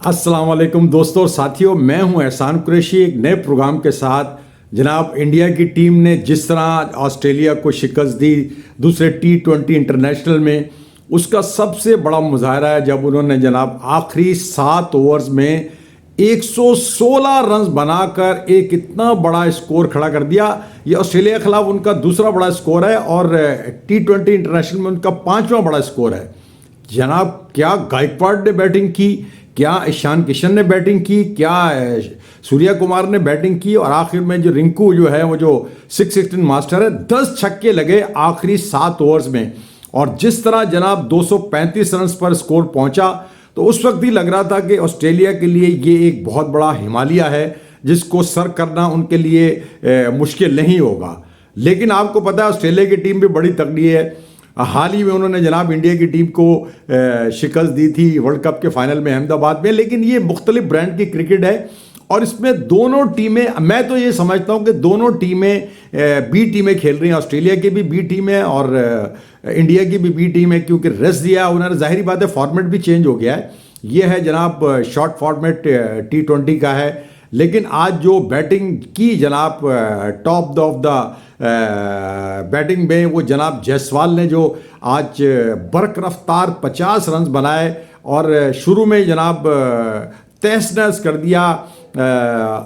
अस्सलाम वालेकुम दोस्तों और साथियों, मैं हूं एहसान कुरैशी एक नए प्रोग्राम के साथ। जनाब, इंडिया की टीम ने जिस तरह ऑस्ट्रेलिया को शिकस्त दी दूसरे T20 इंटरनेशनल में, उसका सबसे बड़ा मुजाहरा है जब उन्होंने जनाब आखिरी 7 ओवर्स में 116 रन बनाकर एक इतना बड़ा स्कोर खड़ा कर दिया। ये ऑस्ट्रेलिया के खिलाफ उनका दूसरा बड़ा स्कोर है और T20 इंटरनेशनल में उनका 5वां बड़ा स्कोर है। जनाब, क्या गायकवाड़ ने बैटिंग की, क्या ईशान किशन ने बैटिंग की, क्या सूर्या कुमार ने बैटिंग की, और आखिर में जो रिंकू जो है वो जो 616 मास्टर है, 10 छक्के लगे आखिरी 7 ओवर्स में। और जिस तरह जनाब 235 रन पर स्कोर पहुंचा तो उस वक्त ही लग रहा था कि ऑस्ट्रेलिया के लिए ये एक बहुत बड़ा हिमालय है जिसको सर करना उनके लिए मुश्किल नहीं होगा। लेकिन आपको पता है ऑस्ट्रेलिया की टीम भी बड़ी तगड़ी है। हाल ही में उन्होंने जनाब इंडिया की टीम को शिकस्त दी थी वर्ल्ड कप के फाइनल में अहमदाबाद में। लेकिन ये मुख्तलिफ ब्रांड की क्रिकेट है और इसमें दोनों टीमें, मैं तो ये समझता हूँ कि दोनों टीमें बी टीमें खेल रही हैं। ऑस्ट्रेलिया की भी बी टीम है और इंडिया की भी बी टीम है, क्योंकि रेस्ट दिया उन्होंने। जाहिर बात है फॉर्मेट भी चेंज हो गया है। ये है जनाब शॉर्ट फॉर्मेट T20 का है। लेकिन आज जो बैटिंग की जनाब टॉप ऑफ द बैटिंग में वो जनाब जायसवाल ने जो आज बरक रफ्तार 50 रन बनाए और शुरू में जनाब तहस नहस कर दिया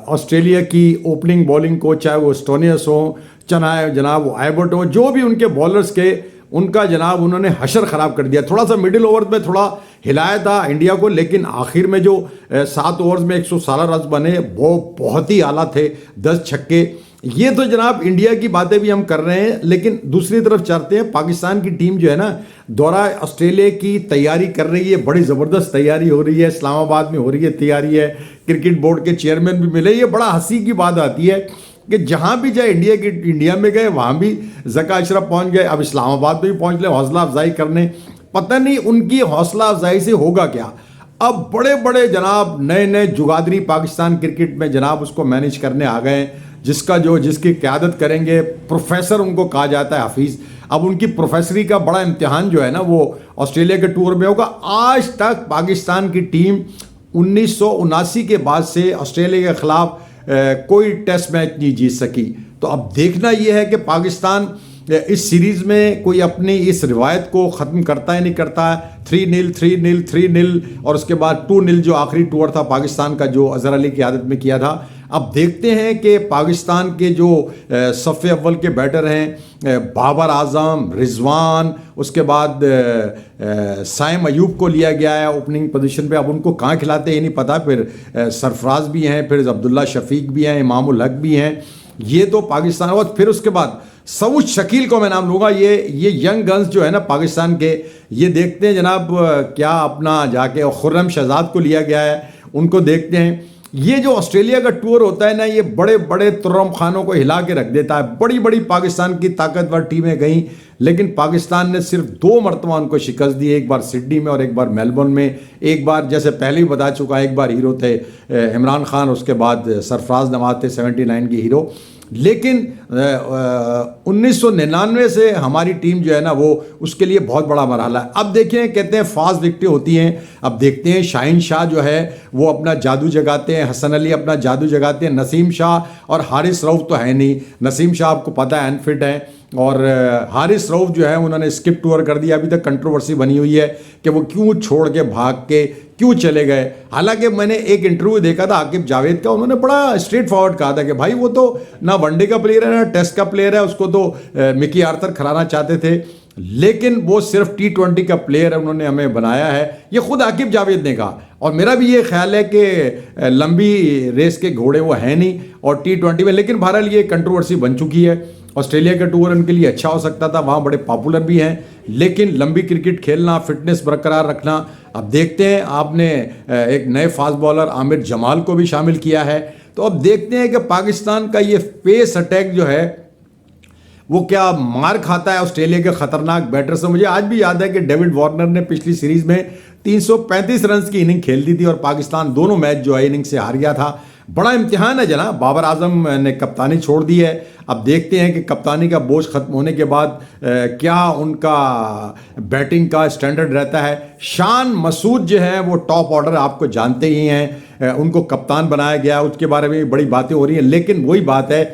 ऑस्ट्रेलिया की ओपनिंग बॉलिंग को, चाहे वो स्टोनियस हो चाहे जनाब वो एबर्ट हो, जो भी उनके बॉलर्स के, उनका जनाब उन्होंने हशर ख़राब कर दिया। थोड़ा सा मिडिल ओवर में थोड़ा हिलाया था इंडिया को, लेकिन आखिर में जो 7 ओवर्स में 116 रन बने वो बहुत ही आला थे, 10 छक्के। ये तो जनाब इंडिया की बातें भी हम कर रहे हैं, लेकिन दूसरी तरफ चाहते हैं पाकिस्तान की टीम जो है ना, दौरा ऑस्ट्रेलिया की तैयारी कर रही है। बड़ी ज़बरदस्त तैयारी हो रही है, इस्लामाबाद में हो रही है तैयारी है। क्रिकेट बोर्ड के चेयरमैन भी मिले। ये बड़ा हंसी की बात आती है कि जहाँ भी जाए इंडिया में गए, वहाँ भी ज़का अशरफ पहुँच गए, अब इस्लामाबाद में भी पहुँच ले हौसला अफजाई करने। पता नहीं उनकी हौसला अफजाई से होगा क्या। अब बड़े बड़े जनाब नए नए जुगादरी पाकिस्तान क्रिकेट में जनाब उसको मैनेज करने आ गए, जिसकी क़यादत करेंगे प्रोफेसर उनको कहा जाता है, हफीज़। अब उनकी प्रोफेसरी का बड़ा इम्तिहान जो है ना वो ऑस्ट्रेलिया के टूर में होगा। आज तक पाकिस्तान की टीम 1979 के बाद से ऑस्ट्रेलिया के खिलाफ कोई टेस्ट मैच नहीं जीत सकी। तो अब देखना यह है कि पाकिस्तान इस सीरीज़ में कोई अपनी इस रिवायत को ख़त्म करता है नहीं करता है। 3-0 3-0 3-0 और उसके बाद 2-0 जो आखिरी टूर था पाकिस्तान का, जो अज़हर अली की आदत में किया था। अब देखते हैं कि पाकिस्तान के जो सफ़े अव्वल के बैटर हैं, बाबर आजम, रिजवान, उसके बाद साइम अयूब को लिया गया है ओपनिंग पोजीशन पे। अब उनको कहाँ खिलाते हैं ये नहीं पता। फिर सरफराज भी हैं, फिर अब्दुल्ला शफीक भी हैं, इमामुल हक भी हैं। ये तो पाकिस्तान। और फिर उसके बाद सऊद शकील को मैं नाम लूँगा। ये यंग गन्स जो है ना पाकिस्तान के, ये देखते हैं जनाब क्या अपना जाके खुर्रम शहजाद को लिया गया है, उनको देखते हैं। ये जो ऑस्ट्रेलिया का टूर होता है ना, ये बड़े बड़े तुर्रम खानों को हिला के रख देता है। बड़ी बड़ी पाकिस्तान की ताकतवर टीमें गईं, लेकिन पाकिस्तान ने सिर्फ 2 मरतबा उनको शिकस्त दी, एक बार सिडनी में और एक बार मेलबर्न में। एक बार जैसे पहले ही बता चुका, एक बार हीरो थे इमरान खान, उसके बाद सरफराज नवाज थे 79 की हीरो। लेकिन 1999 से हमारी टीम जो है ना वो उसके लिए बहुत बड़ा मरहला है। अब देखें, कहते हैं फास्ट विकेटें होती हैं। अब देखते हैं शाहीन शाह जो है वो अपना जादू जगाते हैं, हसन अली अपना जादू जगाते हैं, नसीम शाह और हारिस रऊफ तो है नहीं। नसीम शाह आपको पता है अनफिट है, और हारिस रऊफ जो है उन्होंने स्किप टूर कर दिया। अभी तक कंट्रोवर्सी बनी हुई है कि वो क्यों छोड़ के भाग के क्यों चले गए। हालांकि मैंने एक इंटरव्यू देखा था आकिब जावेद का, उन्होंने बड़ा स्ट्रेट फॉरवर्ड कहा था कि भाई वो तो ना वनडे का प्लेयर है ना टेस्ट का प्लेयर है, उसको तो मिकी आर्थर खिलाना चाहते थे, लेकिन वो सिर्फ T20 का प्लेयर है, उन्होंने हमें बनाया है। ये खुद आकिब जावेद ने कहा। और मेरा भी ये ख्याल है कि लंबी रेस के घोड़े वो हैं नहीं और T20 में। लेकिन बहरहाल ये कंट्रोवर्सी बन चुकी है। ऑस्ट्रेलिया का टूर उनके लिए अच्छा हो सकता था, वहाँ बड़े पॉपुलर भी हैं, लेकिन लंबी क्रिकेट खेलना, फिटनेस बरकरार रखना। अब देखते हैं, आपने एक नए फास्ट बॉलर आमिर जमाल को भी शामिल किया है। तो अब देखते हैं कि पाकिस्तान का ये पेस अटैक जो है वो क्या मार खाता है ऑस्ट्रेलिया के खतरनाक बैटर से। मुझे आज भी याद है कि डेविड वार्नर ने पिछली सीरीज में 335 रन की इनिंग खेल दी थी और पाकिस्तान दोनों मैच जो है इनिंग से हार गया था। बड़ा इम्तिहान है जनाब। बाबर आजम ने कप्तानी छोड़ दी है। अब देखते हैं कि कप्तानी का बोझ खत्म होने के बाद क्या उनका बैटिंग का स्टैंडर्ड रहता है। शान मसूद जो है वो टॉप ऑर्डर आपको जानते ही हैं, उनको कप्तान बनाया गया, उसके बारे में बड़ी बातें हो रही हैं। लेकिन वही बात है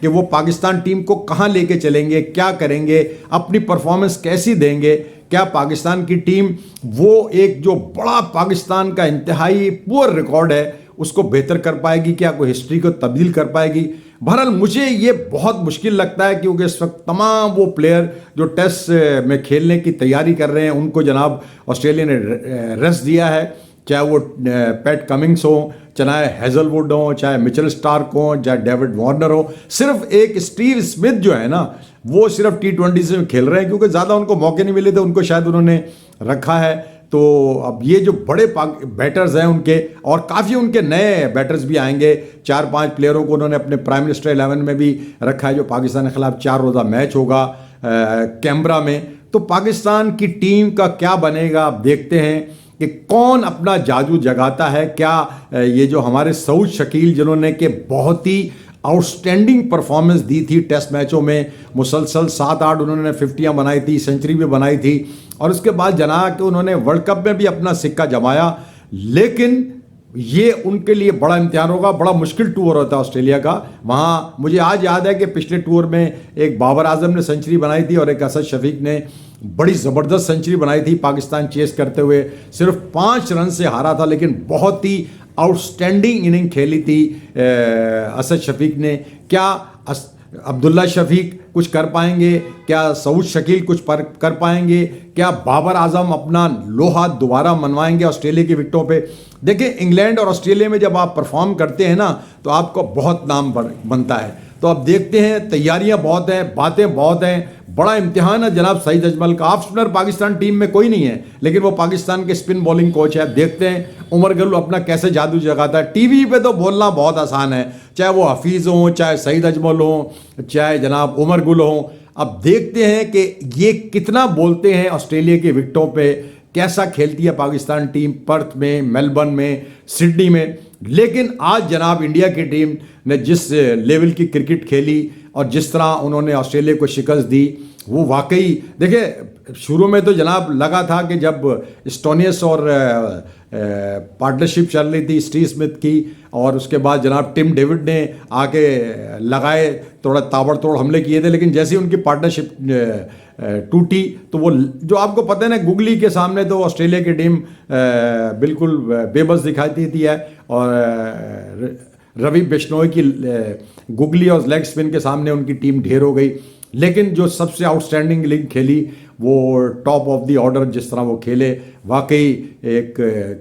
कि वो पाकिस्तान टीम को कहाँ लेके चलेंगे, क्या करेंगे, अपनी परफॉर्मेंस कैसी देंगे, क्या पाकिस्तान की टीम वो एक जो बड़ा पाकिस्तान का इंतहाई पुअर रिकॉर्ड है उसको बेहतर कर पाएगी, क्या कोई हिस्ट्री को तब्दील कर पाएगी। बहरहाल मुझे ये बहुत मुश्किल लगता है क्योंकि इस वक्त तमाम वो प्लेयर जो टेस्ट में खेलने की तैयारी कर रहे हैं उनको जनाब ऑस्ट्रेलिया ने रेस्ट दिया है, चाहे वो पैट कमिंग्स हो, चाहे हेजलवुड हो, चाहे मिचेल स्टार्क हो, चाहे डेविड वार्नर हो। सिर्फ एक स्टीव स्मिथ जो है ना वो सिर्फ T20 से खेल रहे हैं क्योंकि ज़्यादा उनको मौके नहीं मिले थे, उनको शायद उन्होंने रखा है। तो अब ये जो बड़े बैटर्स हैं उनके, और काफ़ी उनके नए बैटर्स भी आएंगे, 4-5 प्लेयरों को उन्होंने अपने प्राइम मिनिस्टर 11 में भी रखा है जो पाकिस्तान के खिलाफ 4 रोज़ा मैच होगा कैमरा में। तो पाकिस्तान की टीम का क्या बनेगा अब देखते हैं कि कौन अपना जादू जगाता है। क्या ये जो हमारे सऊद शकील जिन्होंने कि बहुत ही आउटस्टैंडिंग परफॉर्मेंस दी थी टेस्ट मैचों में, मुसलसल 7-8 उन्होंने 50 बनाई थी, सेंचुरी भी बनाई थी, और उसके बाद जना कि उन्होंने वर्ल्ड कप में भी अपना सिक्का जमाया। लेकिन ये उनके लिए बड़ा इम्तिहान होगा, बड़ा मुश्किल टूर होता है ऑस्ट्रेलिया का। वहाँ मुझे आज याद है कि पिछले टूर में एक बाबर आजम ने सेंचुरी बनाई थी और एक असद शफीक ने बड़ी ज़बरदस्त सेंचुरी बनाई थी, पाकिस्तान चेस करते हुए सिर्फ 5 रन से हारा था, लेकिन बहुत ही आउटस्टैंडिंग इनिंग खेली थी असद शफीक ने। क्या अब्दुल्ला शफीक कुछ कर पाएंगे, क्या सऊद शकील कुछ कर पाएंगे, क्या बाबर आजम अपना लोहा दोबारा मनवाएंगे ऑस्ट्रेलिया की विकेटों पे। देखिए इंग्लैंड और ऑस्ट्रेलिया में जब आप परफॉर्म करते हैं ना तो आपको बहुत नाम बनता है। तो अब देखते हैं, तैयारियां बहुत हैं, बातें बहुत हैं, बड़ा इम्तिहान है जनाब सईद अजमल का। ऑफ स्पिनर पाकिस्तान टीम में कोई नहीं है, लेकिन वो पाकिस्तान के स्पिन बॉलिंग कोच है। देखते हैं उमर गुल अपना कैसे जादू जगाता है। टीवी पे तो बोलना बहुत आसान है, चाहे वो हफीज़ हो, चाहे सईद अजमल हो, चाहे जनाब उमर गुल हो। अब देखते हैं कि ये कितना बोलते हैं ऑस्ट्रेलिया की विकेटों पे, कैसा खेलती है पाकिस्तान टीम पर्थ में, मेलबर्न में, सिडनी में। लेकिन आज जनाब इंडिया की टीम ने जिस लेवल की क्रिकेट खेली और जिस तरह उन्होंने ऑस्ट्रेलिया को शिकस्त दी, वो वाकई देखिए शुरू में तो जनाब लगा था कि जब स्टोनियस और पार्टनरशिप चल रही थी स्टीव स्मिथ की, और उसके बाद जनाब टिम डेविड ने आके लगाए, थोड़ा ताबड़तोड़ हमले किए थे, लेकिन जैसे ही उनकी पार्टनरशिप टूटी तो वो जो आपको पता है ना, गुगली के सामने तो ऑस्ट्रेलिया की टीम बिल्कुल बेबस दिखाई देती है, और रवि बिश्नोई की गुगली और लेग स्पिन के सामने उनकी टीम ढेर हो गई। लेकिन जो सबसे आउटस्टैंडिंग इनिंग खेली वो टॉप ऑफ द ऑर्डर जिस तरह वो खेले, वाकई एक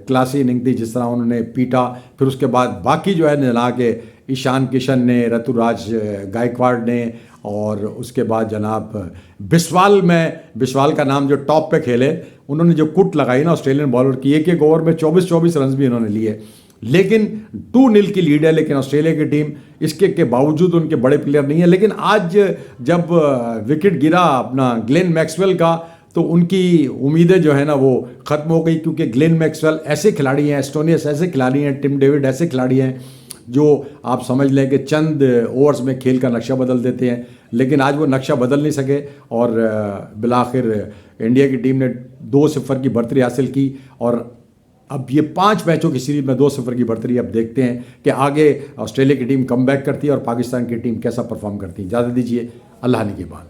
क्लासी इनिंग थी जिस तरह उन्होंने पीटा। फिर उसके बाद बाकी जो है जना के ईशान किशन ने, ऋतुराज गायकवाड़ ने, और उसके बाद जनाब बिस्वाल का नाम जो टॉप पे खेले, उन्होंने जो कुट लगाई ना ऑस्ट्रेलियन बॉलर की, एक ओवर में 24-24 रन भी उन्होंने लिए। लेकिन 2-0 की लीड है, लेकिन ऑस्ट्रेलिया की टीम इसके के बावजूद उनके बड़े प्लेयर नहीं है। लेकिन आज जब विकेट गिरा अपना ग्लेन मैक्सवेल का, तो उनकी उम्मीदें जो है ना वो ख़त्म हो गई, क्योंकि ग्लेन मैक्सवेल ऐसे खिलाड़ी हैं, स्टोनियस ऐसे खिलाड़ी हैं, टिम डेविड ऐसे खिलाड़ी हैं जो आप समझ लें कि चंद ओवर्स में खेल का नक्शा बदल देते हैं। लेकिन आज वो नक्शा बदल नहीं सके, और बिलाखिर इंडिया की टीम ने 2-0 की बढ़तरी हासिल की, और अब ये 5 मैचों की सीरीज में 2-0 की बढ़तरी। अब देखते हैं कि आगे ऑस्ट्रेलिया की टीम कम बैक करती है और पाकिस्तान की टीम कैसा परफॉर्म करती है। इजाज़त दीजिए, अल्लाह ने की बात।